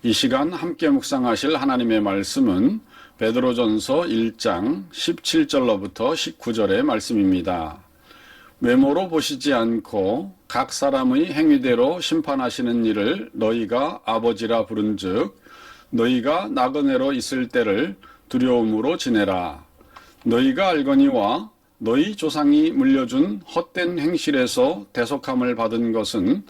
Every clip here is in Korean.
이 시간 함께 묵상하실 하나님의 말씀은 베드로전서 1장 17절로부터 19절의 말씀입니다. 외모로 보시지 않고 각 사람의 행위대로 심판하시는 이를 너희가 아버지라 부른즉 너희가 나그네로 있을 때를 두려움으로 지내라. 너희가 알거니와 너희 조상이 물려준 헛된 행실에서 대속함을 받은 것은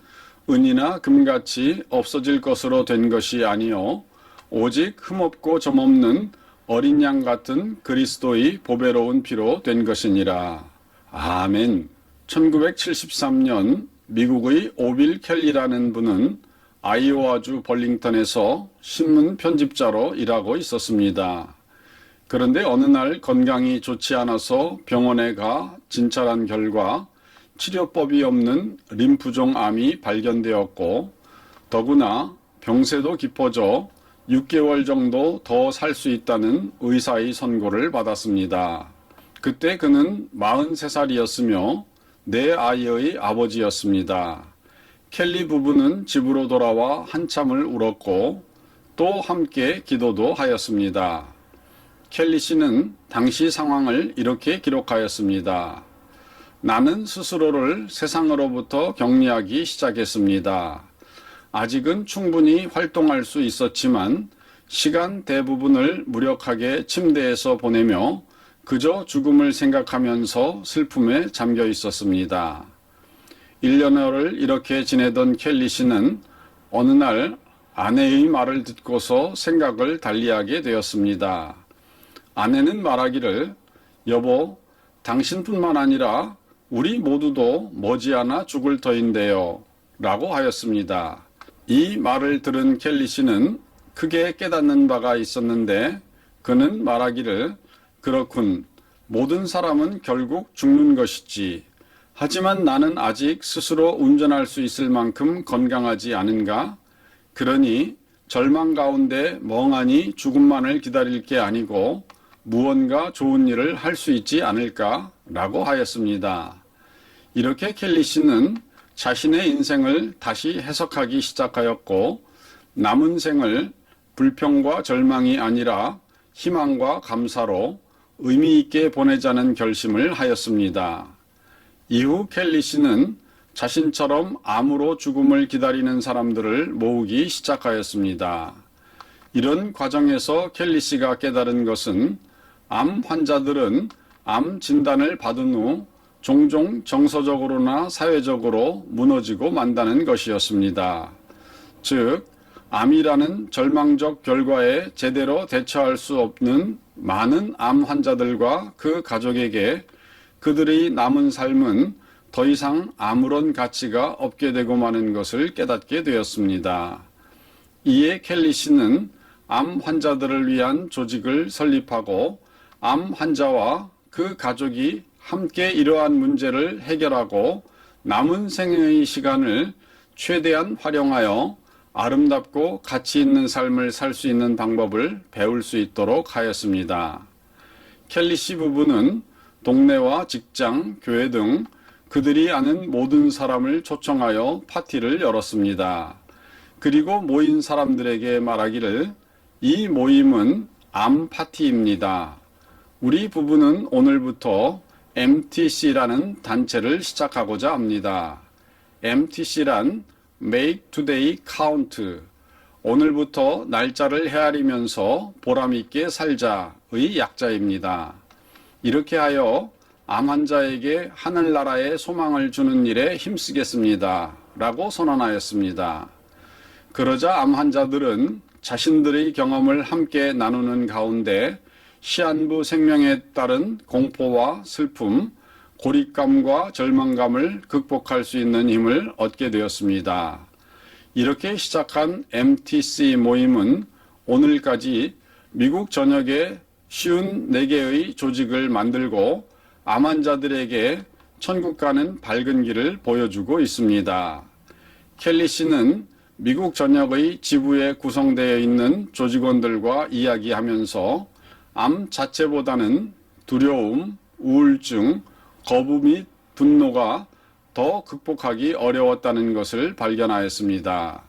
은이나 금같이 없어질 것으로 된 것이 아니요 오직 흠없고 점없는 어린 양 같은 그리스도의 보배로운 피로 된 것이니라. 아멘. 1973년 미국의 오빌 켈리라는 분은 아이오와주 벌링턴에서 신문 편집자로 일하고 있었습니다. 그런데 어느 날 건강이 좋지 않아서 병원에 가 진찰한 결과 치료법이 없는 림프종 암이 발견되었고 더구나 병세도 깊어져 6개월 정도 더 살 수 있다는 의사의 선고를 받았습니다. 그때 그는 43살이었으며 네 아이의 아버지였습니다. 켈리 부부는 집으로 돌아와 한참을 울었고 또 함께 기도도 하였습니다. 켈리 씨는 당시 상황을 이렇게 기록하였습니다. 나는 스스로를 세상으로부터 격리하기 시작했습니다. 아직은 충분히 활동할 수 있었지만 시간 대부분을 무력하게 침대에서 보내며 그저 죽음을 생각하면서 슬픔에 잠겨 있었습니다. 1년여를 이렇게 지내던 켈리 씨는 어느 날 아내의 말을 듣고서 생각을 달리하게 되었습니다. 아내는 말하기를 여보, 당신뿐만 아니라 우리 모두도 머지않아 죽을 터인데요 라고 하였습니다. 이 말을 들은 켈리 씨는 크게 깨닫는 바가 있었는데 그는 말하기를 그렇군. 모든 사람은 결국 죽는 것이지. 하지만 나는 아직 스스로 운전할 수 있을 만큼 건강하지 않은가? 그러니 절망 가운데 멍하니 죽음만을 기다릴 게 아니고 무언가 좋은 일을 할 수 있지 않을까? 라고 하였습니다. 이렇게 켈리 씨는 자신의 인생을 다시 해석하기 시작하였고 남은 생을 불평과 절망이 아니라 희망과 감사로 의미 있게 보내자는 결심을 하였습니다. 이후 켈리 씨는 자신처럼 암으로 죽음을 기다리는 사람들을 모으기 시작하였습니다. 이런 과정에서 켈리 씨가 깨달은 것은 암 환자들은 암 진단을 받은 후 종종 정서적으로나 사회적으로 무너지고 만다는 것이었습니다. 즉, 암이라는 절망적 결과에 제대로 대처할 수 없는 많은 암 환자들과 그 가족에게 그들의 남은 삶은 더 이상 아무런 가치가 없게 되고 마는 것을 깨닫게 되었습니다. 이에 켈리 씨는 암 환자들을 위한 조직을 설립하고 암 환자와 그 가족이 함께 이러한 문제를 해결하고 남은 생의 시간을 최대한 활용하여 아름답고 가치 있는 삶을 살 수 있는 방법을 배울 수 있도록 하였습니다. 켈리 씨 부부는 동네와 직장, 교회 등 그들이 아는 모든 사람을 초청하여 파티를 열었습니다. 그리고 모인 사람들에게 말하기를 이 모임은 암 파티입니다. 우리 부부는 오늘부터 MTC라는 단체를 시작하고자 합니다. MTC란 Make Today Count, 오늘부터 날짜를 헤아리면서 보람있게 살자의 약자입니다. 이렇게 하여 암 환자에게 하늘나라의 소망을 주는 일에 힘쓰겠습니다. 라고 선언하였습니다. 그러자 암 환자들은 자신들의 경험을 함께 나누는 가운데 시한부 생명에 따른 공포와 슬픔, 고립감과 절망감을 극복할 수 있는 힘을 얻게 되었습니다. 이렇게 시작한 MTC 모임은 오늘까지 미국 전역에 54개의 조직을 만들고 암 환자들에게 천국 가는 밝은 길을 보여주고 있습니다. 켈리 씨는 미국 전역의 지부에 구성되어 있는 조직원들과 이야기하면서 암 자체보다는 두려움, 우울증, 거부 및 분노가 더 극복하기 어려웠다는 것을 발견하였습니다.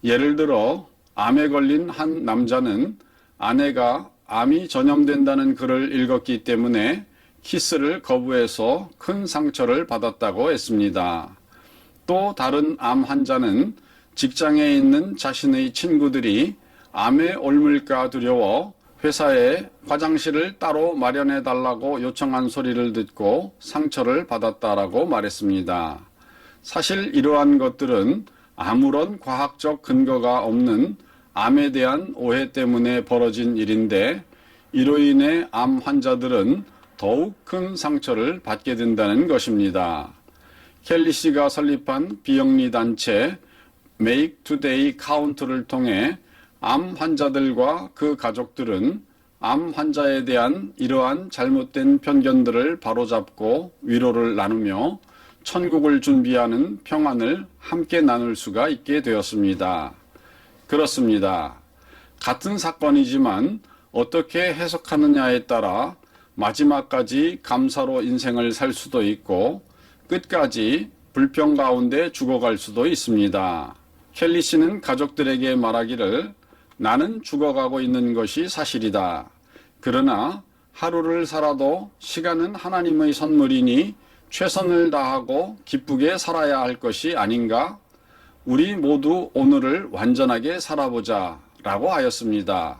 예를 들어 암에 걸린 한 남자는 아내가 암이 전염된다는 글을 읽었기 때문에 키스를 거부해서 큰 상처를 받았다고 했습니다. 또 다른 암 환자는 직장에 있는 자신의 친구들이 암에 옮을까 두려워 회사에 화장실을 따로 마련해 달라고 요청한 소리를 듣고 상처를 받았다라고 말했습니다. 사실 이러한 것들은 아무런 과학적 근거가 없는 암에 대한 오해 때문에 벌어진 일인데, 이로 인해 암 환자들은 더욱 큰 상처를 받게 된다는 것입니다. 켈리 씨가 설립한 비영리 단체 Make Today Count를 통해 암 환자들과 그 가족들은 암 환자에 대한 이러한 잘못된 편견들을 바로잡고 위로를 나누며 천국을 준비하는 평안을 함께 나눌 수가 있게 되었습니다. 그렇습니다. 같은 사건이지만 어떻게 해석하느냐에 따라 마지막까지 감사로 인생을 살 수도 있고 끝까지 불평 가운데 죽어갈 수도 있습니다. 켈리 씨는 가족들에게 말하기를 나는 죽어가고 있는 것이 사실이다. 그러나 하루를 살아도 시간은 하나님의 선물이니 최선을 다하고 기쁘게 살아야 할 것이 아닌가? 우리 모두 오늘을 완전하게 살아보자 라고 하였습니다.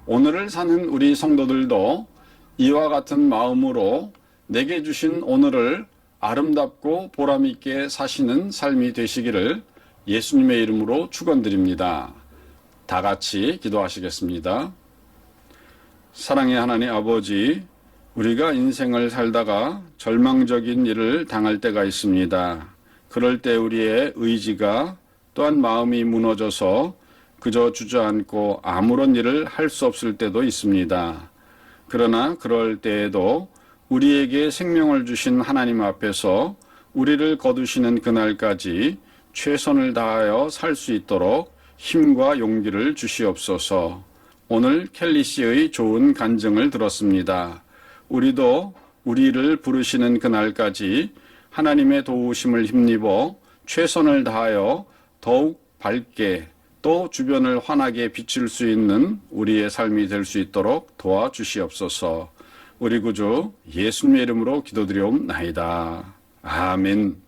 오늘을 사는 우리 성도들도 이와 같은 마음으로 내게 주신 오늘을 아름답고 보람있게 사시는 삶이 되시기를 예수님의 이름으로 축원드립니다. 다 같이 기도하시겠습니다. 사랑의 하나님 아버지, 우리가 인생을 살다가 절망적인 일을 당할 때가 있습니다. 그럴 때 우리의 의지가 또한 마음이 무너져서 그저 주저앉고 아무런 일을 할 수 없을 때도 있습니다. 그러나 그럴 때에도 우리에게 생명을 주신 하나님 앞에서 우리를 거두시는 그날까지 최선을 다하여 살 수 있도록 힘과 용기를 주시옵소서. 오늘 켈리 씨의 좋은 간증을 들었습니다. 우리도 우리를 부르시는 그날까지 하나님의 도우심을 힘입어 최선을 다하여 더욱 밝게 또 주변을 환하게 비칠 수 있는 우리의 삶이 될 수 있도록 도와주시옵소서. 우리 구주 예수님의 이름으로 기도드리옵나이다. 아멘.